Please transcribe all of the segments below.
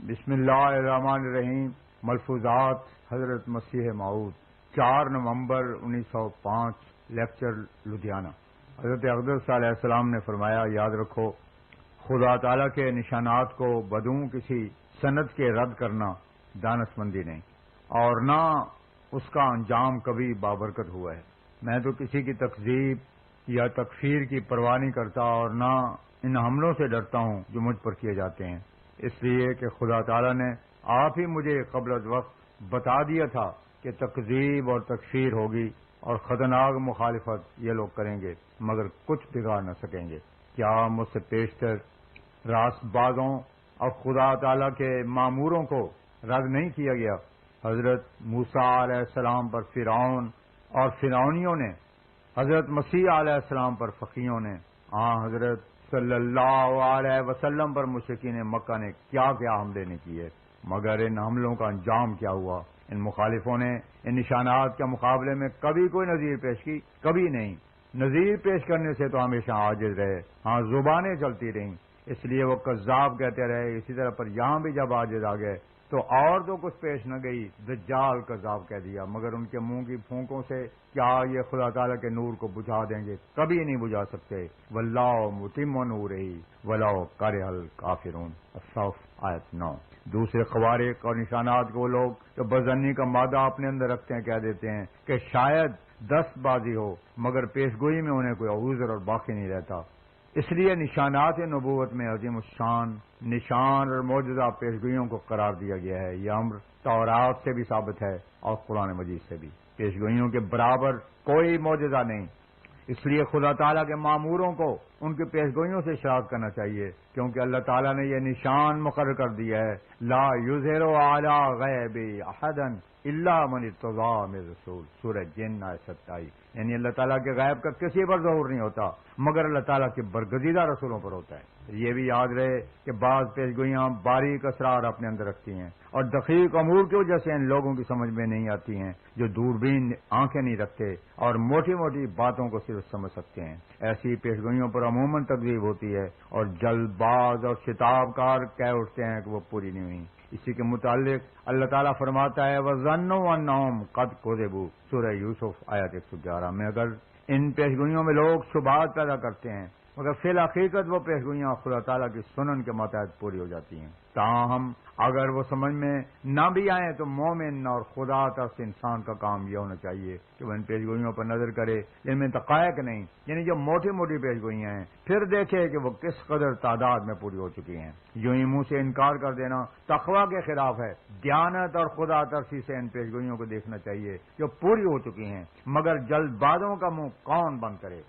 بسم اللہ الرحمن الرحیم۔ ملفوظات حضرت مسیح موعود 4 نومبر 1905 لیکچر لدھیانہ۔ حضرت اقدس علیہ السلام نے فرمایا، یاد رکھو خدا تعالیٰ کے نشانات کو بدوں کسی سند کے رد کرنا دانشمندی نہیں، اور نہ اس کا انجام کبھی بابرکت ہوا ہے۔ میں تو کسی کی تکذیب یا تکفیر کی پرواہ نہیں کرتا، اور نہ ان حملوں سے ڈرتا ہوں جو مجھ پر کیے جاتے ہیں، اس لیے کہ خدا تعالیٰ نے آپ ہی مجھے قبل از وقت بتا دیا تھا کہ تکذیب اور تکفیر ہوگی اور خطرناک مخالفت یہ لوگ کریں گے، مگر کچھ بگاڑ نہ سکیں گے۔ کیا مجھ سے پیشتر راست بازوں اور خدا تعالیٰ کے ماموروں کو رد نہیں کیا گیا؟ حضرت موسیٰ علیہ السلام پر فرعون اور فرعونیوں نے، حضرت مسیح علیہ السلام پر فقیوں نے، حضرت صلی اللہ علیہ وسلم پر مشرکین مکہ نے کیا کیا حملے نہیں کیے، مگر ان حملوں کا انجام کیا ہوا؟ ان مخالفوں نے ان نشانات کے مقابلے میں کبھی کوئی نظیر پیش کی؟ کبھی نہیں۔ نظیر پیش کرنے سے تو ہمیشہ عاجز رہے، زبانیں چلتی رہیں، اس لیے وہ کذاب کہتے رہے۔ اسی طرح پر یہاں بھی جب عاجز آ گئے تو اور تو کچھ پیش نہ گئی، دجال کذاب کہہ دیا، مگر ان کے منہ کی پھونکوں سے کیا یہ خدا تعالیٰ کے نور کو بجھا دیں گے؟ کبھی نہیں بجھا سکتے۔ واللہ متم نورہ ولو کرہ الکافرون، الصف آیت 9۔ دوسرے خوارق اور نشانات کو لوگ جو بزنی کا مادہ اپنے اندر رکھتے ہیں کہہ دیتے ہیں کہ شاید دست بازی ہو، مگر پیشگوئی میں انہیں کوئی عذر اور باقی نہیں رہتا۔ اس لیے نشانات نبوت میں عظیم الشان نشان اور معجزہ پیشگوئیوں کو قرار دیا گیا ہے۔ یہ امر تورات سے بھی ثابت ہے اور قرآن مجید سے بھی۔ پیشگوئیوں کے برابر کوئی معجزہ نہیں، اس لیے خدا تعالیٰ کے ماموروں کو ان کی پیشگوئیوں سے اشراق کرنا چاہیے، کیونکہ اللہ تعالیٰ نے یہ نشان مقرر کر دیا ہے، لا یظہر علی غیب احد الا من ارتضی من رسول، سورہ جن آیت 27۔ یعنی اللہ تعالیٰ کے غیب کا کسی پر ظہور نہیں ہوتا مگر اللہ تعالیٰ کے برگزیدہ رسولوں پر ہوتا ہے۔ یہ بھی یاد رہے کہ بعض پیشگوئیاں باریک اسرار اپنے اندر رکھتی ہیں اور دقیق امور کی وجہ سے ان لوگوں کی سمجھ میں نہیں آتی ہیں جو دوربین آنکھیں نہیں رکھتے اور موٹی موٹی باتوں کو صرف سمجھ سکتے ہیں۔ ایسی پیشگوئیوں پر عموماً تکذیب ہوتی ہے اور جلد باز اور شتاب کار کہہ اٹھتے ہیں کہ وہ پوری نہیں ہوئی۔ اسی کے متعلق اللہ تعالیٰ فرماتا ہے وَظَنُّوا أَنَّهُمْ قَدْ كُذِبُوا، سورہ یوسف آیت 111 میں۔ اگر ان پیشگوئیوں میں لوگ شبہات پیدا کرتے ہیں مگر فی الحقیقت وہ پیشگوئیاں خدا تعالیٰ کی سنن کے ماتحت پوری ہو جاتی ہیں۔ تاہم اگر وہ سمجھ میں نہ بھی آئیں تو مومن اور خدا طرف سے انسان کا کام یہ ہونا چاہیے کہ وہ ان پیشگوئیوں پر نظر کرے جن میں دقائق نہیں، یعنی جو موٹی موٹی پیشگوئیاں ہیں، پھر دیکھے کہ وہ کس قدر تعداد میں پوری ہو چکی ہیں۔ یوں ہی منہ سے انکار کر دینا تقویٰ کے خلاف ہے۔ دیانت اور خدا ترسی سے ان پیشگوئیوں کو دیکھنا چاہیے جو پوری ہو چکی ہیں، مگر جلد بازوں کا منہ کون بند کرے؟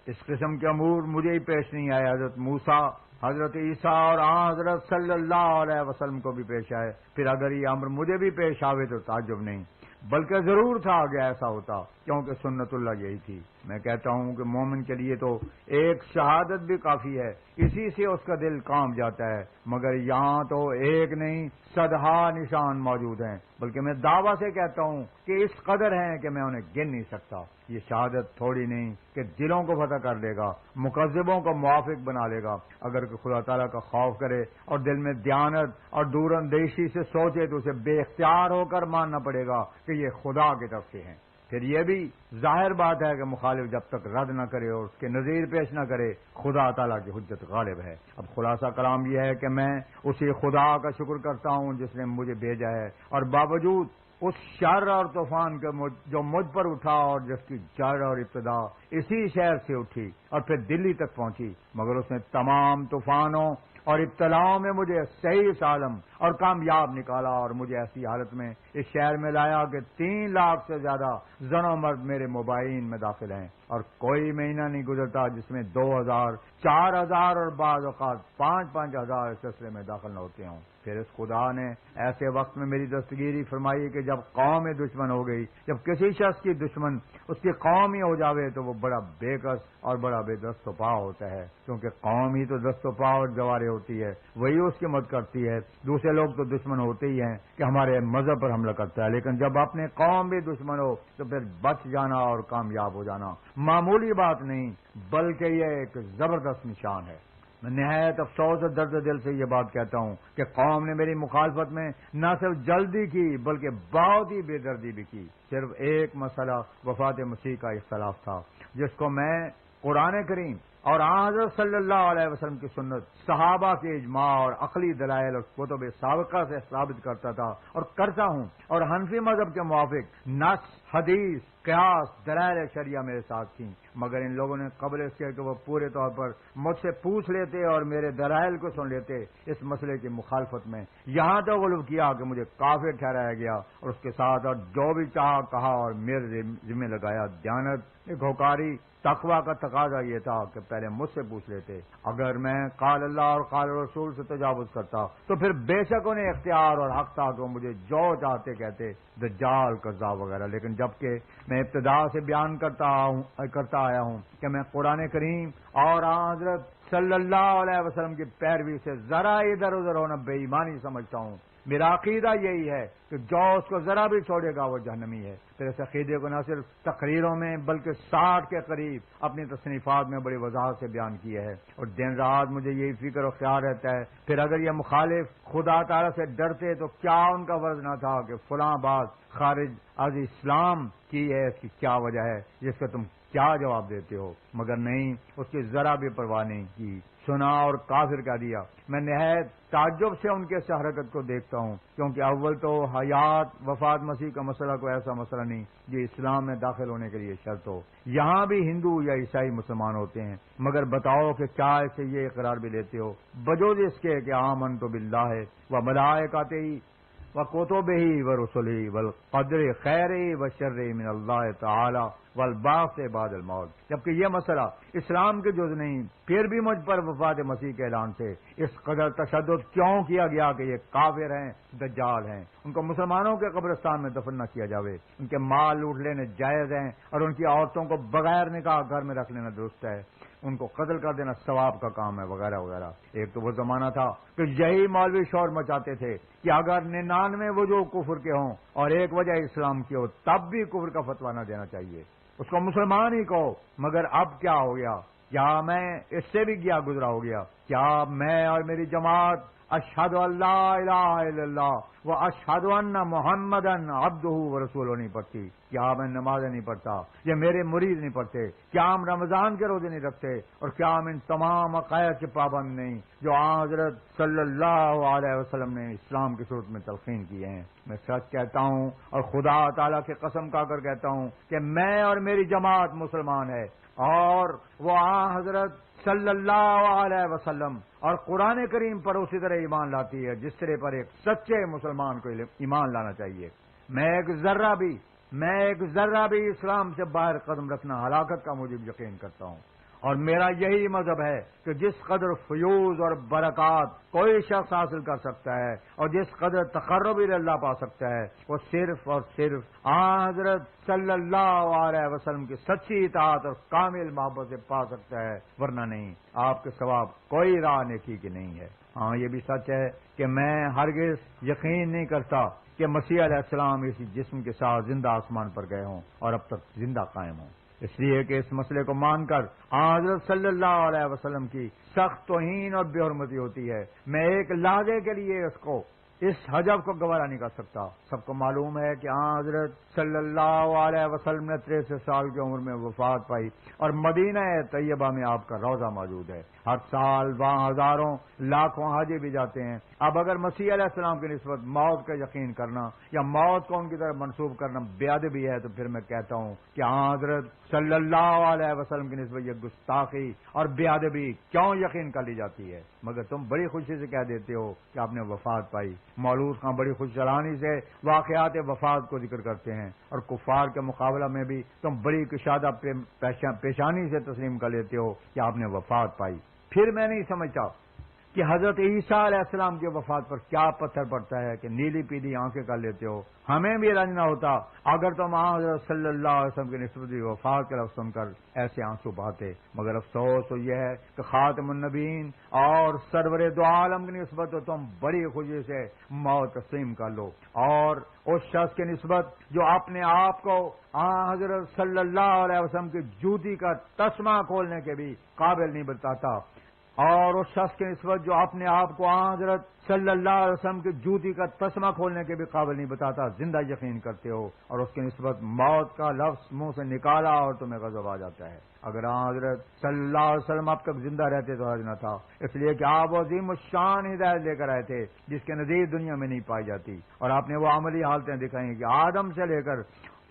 اس قسم کے امور مجھے ہی پیش نہیں آئے، حضرت موسیٰ، حضرت عیسیٰ اور حضرت صلی اللہ علیہ وسلم کو بھی پیش آئے۔ پھر اگر یہ امر مجھے بھی پیش آوے تو تعجب نہیں، بلکہ ضرور تھا کہ ایسا ہوتا، کیونکہ سنت اللہ یہی تھی۔ میں کہتا ہوں کہ مومن کے لیے تو ایک شہادت بھی کافی ہے، اسی سے اس کا دل کام جاتا ہے، مگر یہاں تو ایک نہیں صدہا نشان موجود ہیں، بلکہ میں دعویٰ سے کہتا ہوں کہ اس قدر ہیں کہ میں انہیں گن نہیں سکتا۔ یہ شہادت تھوڑی نہیں کہ دلوں کو فتح کر لے گا، مکذبوں کو موافق بنا لے گا۔ اگر کہ خدا تعالیٰ کا خوف کرے اور دل میں دیانت اور دور اندیشی سے سوچے تو اسے بے اختیار ہو کر ماننا پڑے گا کہ یہ خدا کی طرف سے ہیں۔ پھر یہ بھی ظاہر بات ہے کہ مخالف جب تک رد نہ کرے اور اس کے نظیر پیش نہ کرے، خدا تعالیٰ کی حجت غالب ہے۔ اب خلاصہ کلام یہ ہے کہ میں اسی خدا کا شکر کرتا ہوں جس نے مجھے بھیجا ہے، اور باوجود اس شر اور طوفان کے جو مجھ پر اٹھا اور جس کی جڑ اور ابتدا اسی شہر سے اٹھی اور پھر دلی تک پہنچی، مگر اس نے تمام طوفانوں اور ابتلاؤں میں مجھے صحیح سالم اور کامیاب نکالا، اور مجھے ایسی حالت میں اس شہر میں لایا کہ 3 لاکھ سے زیادہ زن و مرد میرے مباحثین میں داخل ہیں، اور کوئی مہینہ نہیں گزرتا جس میں 2000، 4000 اور بعض اوقات 5,000 اس سلسلے میں داخل نہ ہوتے ہوں۔ پھر اس خدا نے ایسے وقت میں میری دستگیری فرمائی کہ جب قوم دشمن ہو گئی، جب کسی شخص کی دشمن اس کی قوم ہی ہو جاوے تو وہ بڑا بے کس اور بڑا بے دست و پا ہوتا ہے، کیونکہ قوم ہی تو دست و پا اور جوارے ہوتی ہے، وہی اس کی مدد کرتی ہے۔ دوسرے لوگ تو دشمن ہوتے ہی ہیں کہ ہمارے مذہب پر حملہ کرتا ہے، لیکن جب اپنے قوم بھی دشمن ہو تو پھر بچ جانا اور کامیاب ہو جانا معمولی بات نہیں، بلکہ یہ ایک زبردست نشان ہے۔ میں نہایت افسوس اور درد دل سے یہ بات کہتا ہوں کہ قوم نے میری مخالفت میں نہ صرف جلدی کی بلکہ بہت ہی بے دردی بھی کی۔ صرف ایک مسئلہ وفات مسیح کا اختلاف تھا جس کو میں قرآن کریم اور حضرت صلی اللہ علیہ وسلم کی سنت، صحابہ کے اجماع اور عقلی دلائل اور کتب سابقہ سے ثابت کرتا تھا اور کرتا ہوں، اور حنفی مذہب کے موافق نص، حدیث، قیاس، دلائل شریعہ میرے ساتھ تھیں، مگر ان لوگوں نے قبل اس کے کہ وہ پورے طور پر مجھ سے پوچھ لیتے اور میرے دلائل کو سن لیتے، اس مسئلے کی مخالفت میں یہاں تک غلو کیا کہ مجھے کافر ٹھہرایا گیا اور اس کے ساتھ اور جو بھی چاہا کہا اور میرے ذمہ لگایا۔ دیانت ایک ہوکاری تقوی کا تقاضا یہ تھا کہ پہلے مجھ سے پوچھ لیتے۔ اگر میں قال اللہ اور قال رسول سے تجاوز کرتا تو پھر بے شک انہیں اختیار اور حق تھا کہ وہ مجھے جو چاہتے کہتے، دجال، کذاب وغیرہ، لیکن جبکہ میں ابتدا سے بیان کرتا آیا ہوں کہ میں قرآن کریم اور حضرت صلی اللہ علیہ وسلم کی پیروی سے ذرا ادھر ادھر ہونا بے ایمانی سمجھتا ہوں۔ میرا عقیدہ یہی ہے کہ جو اس کو ذرا بھی چھوڑے گا وہ جہنمی ہے۔ پھر اس عقیدے کو نہ صرف تقریروں میں بلکہ 60 کے قریب اپنی تصنیفات میں بڑی وضاحت سے بیان کیا ہے، اور دن رات مجھے یہی فکر و خیال رہتا ہے پھر اگر یہ مخالف خدا تعالی سے ڈرتے تو کیا ان کا فرض نہ تھا کہ فلاں بات خارج از اسلام کی ہے، اس کی کیا وجہ ہے، جس کا تم کیا جواب دیتے ہو؟ مگر نہیں، اس کی ذرا بھی پرواہ نہیں کی، سنا اور کافر کہہ دیا۔ میں نہایت تعجب سے ان کے اس حرکت کو دیکھتا ہوں، کیونکہ اول تو حیات وفات مسیح کا مسئلہ کوئی ایسا مسئلہ نہیں جو اسلام میں داخل ہونے کے لیے شرط ہو۔ یہاں بھی ہندو یا عیسائی مسلمان ہوتے ہیں، مگر بتاؤ کہ کیا اسے یہ اقرار بھی لیتے ہو بجوز اس کے کہ آمنت باللہ و ملائکتہ و کتبہ و رسلہ والقدر خیر و شر من اللہ تعالی والبعث بعد الموت، جبکہ یہ مسئلہ اسلام کے جز نہیں، پھر بھی مجھ پر وفات مسیح کے اعلان سے اس قدر تشدد کیوں کیا گیا کہ یہ کافر ہیں، دجال ہیں، ان کو مسلمانوں کے قبرستان میں دفن نہ کیا جاوے، ان کے مال لوٹ لینے جائز ہیں اور ان کی عورتوں کو بغیر نکاح گھر میں رکھ لینا درست ہے، ان کو قتل کر دینا ثواب کا کام ہے، وغیرہ وغیرہ۔ ایک تو وہ زمانہ تھا کہ یہی مولوی شور مچاتے تھے کہ اگر 99 وجوہ کفر کے ہوں اور ایک وجہ اسلام کی ہو تب بھی کفر کا فتویٰ نہ دینا چاہیے، اس کو مسلمان ہی کہو۔ مگر اب کیا ہو گیا؟ کیا میں اس سے بھی گیا گزرا ہو گیا؟ کیا میں اور میری جماعت اشہد ان لا الہ الا اللہ و اشہد ان محمدن عبدہ و رسولہ نہیں پڑھتی؟ کیا میں نمازیں نہیں پڑھتا؟ یہ میرے مرید نہیں پڑھتے؟ کیا ہم رمضان کے روزے نہیں رکھتے؟ اور کیا ہم ان تمام عقائد کے پابند نہیں جو حضرت صلی اللہ علیہ وسلم نے اسلام کی صورت میں تلقین کیے ہیں؟ میں سچ کہتا ہوں اور خدا تعالیٰ کی قسم کھا کر کہتا ہوں کہ میں اور میری جماعت مسلمان ہے، اور وہ حضرت صلی اللہ علیہ وسلم اور قرآن کریم پر اسی طرح ایمان لاتی ہے جس طرح پر ایک سچے مسلمان کو ایمان لانا چاہیے۔ میں ایک ذرہ بھی اسلام سے باہر قدم رکھنا ہلاکت کا موجب یقین کرتا ہوں، اور میرا یہی مذہب ہے کہ جس قدر فیوز اور برکات کوئی شخص حاصل کر سکتا ہے اور جس قدر تقرب اللہ پا سکتا ہے وہ صرف اور صرف حضرت صلی اللہ علیہ وسلم کی سچی اطاعت اور کامل محبت سے پا سکتا ہے، ورنہ نہیں۔ آپ کے ثواب کوئی راہ نیکی کی نہیں ہے۔ ہاں یہ بھی سچ ہے کہ میں ہرگز یقین نہیں کرتا کہ مسیح علیہ السلام اسی جسم کے ساتھ زندہ آسمان پر گئے ہوں اور اب تک زندہ قائم ہوں، اس لیے کہ اس مسئلے کو مان کر حضرت صلی اللہ علیہ وسلم کی سخت توہین اور بے حرمتی ہوتی ہے۔ میں ایک لحظے کے لیے اس حجب کو گوارا نہیں کر سکتا۔ سب کو معلوم ہے کہ حضرت صلی اللہ علیہ وسلم نے 63 سال کی عمر میں وفات پائی اور مدینہ طیبہ میں آپ کا روضہ موجود ہے۔ ہر سال وہاں ہزاروں لاکھوں حاجی بھی جاتے ہیں۔ اب اگر مسیح علیہ السلام کی نسبت موت کا یقین کرنا یا موت کو ان کی طرف منسوب کرنا بے ادبی ہے تو پھر میں کہتا ہوں کہ حضرت صلی اللہ علیہ وسلم کی نسبت یہ گستاخی اور بے ادبی کیوں یقین کر لی جاتی ہے؟ مگر تم بڑی خوشی سے کہہ دیتے ہو کہ آپ نے وفات پائی۔ مولود خان بڑی خوش چلانی سے واقعات وفات کو ذکر کرتے ہیں، اور کفار کے مقابلہ میں بھی تم بڑی کشادہ پیشانی سے تسلیم کر لیتے ہو کہ آپ نے وفات پائی۔ پھر میں نہیں سمجھتا کہ حضرت عیسیٰ علیہ السلام کی وفات پر کیا پتھر پڑتا ہے کہ نیلی پیلی آنکھیں کر لیتے ہو۔ ہمیں بھی رنج نہ ہوتا اگر تم حضرت صلی اللہ علیہ وسلم کی نسبت وفات کا لفظ سن کر ایسے آنسو بہاتے، مگر افسوس تو یہ ہے کہ خاتم النبیین اور سرور دو عالم کی نسبت تو تم بڑی خوشی سے موت تسلیم کر لو، اور اس شخص کی نسبت جو اپنے آپ کو حضرت صلی اللہ علیہ وسلم کی جوتی کا تسمہ کھولنے کے بھی قابل نہیں بتاتا، اور اس شخص کے نسبت جو اپنے آپ کو حضرت صلی اللہ علیہ وسلم کی جوتی کا تسمہ کھولنے کے بھی قابل نہیں بتاتا، زندہ یقین کرتے ہو، اور اس کی نسبت موت کا لفظ منہ سے نکالا اور تمہیں غضب آ جاتا ہے۔ اگر حضرت صلی اللہ علیہ وسلم اب تک زندہ رہتے تو حرج نہ تھا، اس لیے کہ آپ عظیم الشان ہدایت لے کر آئے تھے جس کے نظیر دنیا میں نہیں پائی جاتی، اور آپ نے وہ عملی حالتیں دکھائیں کہ آدم سے لے کر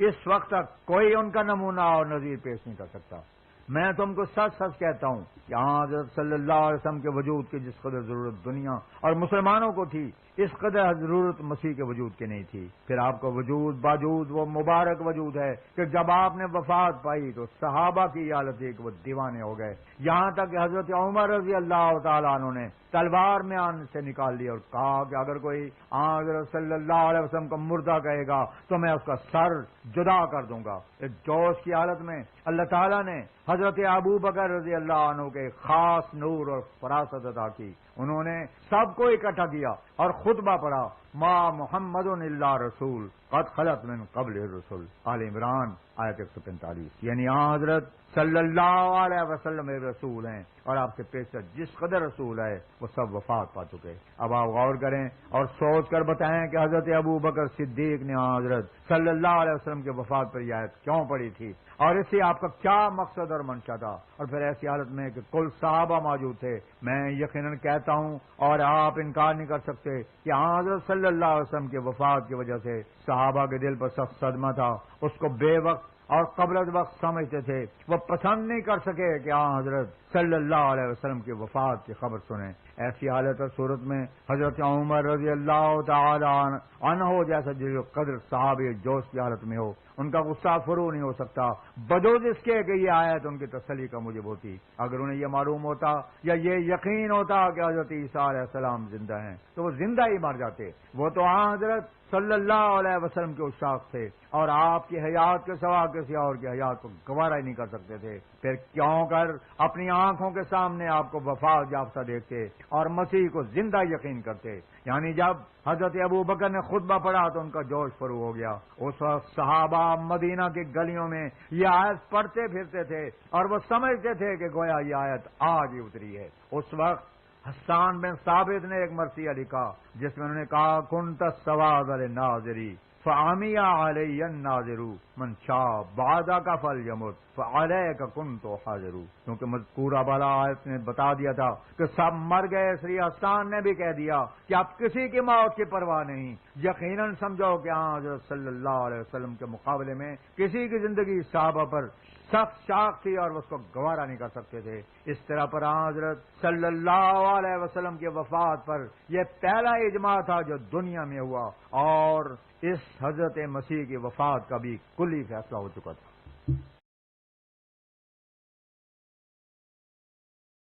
اس وقت تک کوئی ان کا نمونہ اور نظیر پیش نہیں کر سکتا۔ میں تم کو سچ سچ کہتا ہوں کہ حضرت صلی اللہ علیہ وسلم کے وجود کی جس قدر ضرورت دنیا اور مسلمانوں کو تھی، اس قدر ضرورت مسیح کے وجود کی نہیں تھی۔ پھر آپ کا وجود باوجود وہ مبارک وجود ہے کہ جب آپ نے وفات پائی تو صحابہ کی یہ حالت تھی کہ وہ دیوانے ہو گئے، یہاں تک کہ حضرت عمر رضی اللہ تعالیٰ عنہ نے تلوار میں آن سے نکال لی اور کہا کہ اگر کوئی حضرت صلی اللہ علیہ وسلم کو مردہ کہے گا تو میں اس کا سر جدا کر دوں گا۔ اس جوش کی حالت میں اللہ تعالیٰ نے حضرت ابو بکر رضی اللہ عنہ کے خاص نور اور فراست عطا کی، انہوں نے سب کو اکٹھا کیا اور خطبہ پڑھا، ما محمد الا رسول قد خلت من قبل الرسل، آل عمران آیت 145۔ یعنی حضرت صلی اللہ علیہ وسلم ایک رسول ہیں، اور آپ سے پیشتر جس قدر رسول ہے وہ سب وفات پا چکے۔ اب آپ غور کریں اور سوچ کر بتائیں کہ حضرت ابو بکر صدیق نے حضرت صلی اللہ علیہ وسلم کے وفات پر یہ آیت کیوں پڑھی تھی، اور اس سے آپ کا کیا مقصد اور منشا تھا، اور پھر ایسی حالت میں کہ کل صحابہ موجود تھے۔ میں یقیناً کہتا ہوں اور آپ انکار نہیں کر سکتے کہ حضرت صلی اللہ علیہ وسلم کے وفات کی وجہ سے صحابہ کے دل پر سخت صدمہ تھا، اس کو بے وقت اور قبل از وقت سمجھتے تھے، وہ پسند نہیں کر سکے کہ حضرت صلی اللہ علیہ وسلم کی وفات کی خبر سنیں۔ ایسی حالت اور صورت میں حضرت عمر رضی اللہ تعالی عنہ جیسا جو قدر صحابی جوش کی حالت میں ہو، ان کا غصہ فرو نہیں ہو سکتا بجوز اس کے کہ یہ آیت ان کی تسلی کا موجب ہوتی۔ اگر انہیں یہ معلوم ہوتا یا یہ یقین ہوتا کہ حضرت عیسیٰ علیہ السلام زندہ ہیں تو وہ زندہ ہی مر جاتے۔ وہ تو حضرت صلی اللہ علیہ وسلم کے اشاق تھے اور آپ کی حیات کے سوا کسی اور کی حیات کو گوارا ہی نہیں کر سکتے تھے، پھر کیوں کر اپنی آنکھوں کے سامنے آپ کو وفات یافتہ دیکھتے اور مسیح کو زندہ یقین کرتے۔ یعنی جب حضرت ابو بکر نے خطبہ پڑھا تو ان کا جوش فرو ہو گیا۔ اس وقت صحابہ مدینہ کی گلیوں میں یہ آیت پڑھتے پھرتے تھے اور وہ سمجھتے تھے کہ گویا یہ آیت آج ہی اتری ہے۔ اس وقت حسان بن ثابت نے ایک مرثیہ لکھا جس میں انہوں نے کہا کنت السواد للناظری فعمی علی الناظر من شاء بعدک فلیمت فعلیک کنت حاضر، کیونکہ مذکورہ بالا آیت نے بتا دیا تھا کہ سب مر گئے، سری حسان نے بھی کہہ دیا کہ اب کسی کی موت کی پرواہ نہیں، یقیناً سمجھو کہ حضرت صلی اللہ علیہ وسلم کے مقابلے میں کسی کی زندگی صحابہ پر سخت شاق تھی اور اس کو گوارا نہیں کر سکتے تھے۔ اس طرح پر حضرت صلی اللہ علیہ وسلم کے وفات پر یہ پہلا اجماع تھا جو دنیا میں ہوا، اور اس حضرت مسیح کی وفات کا بھی کلی فیصلہ ہو چکا تھا۔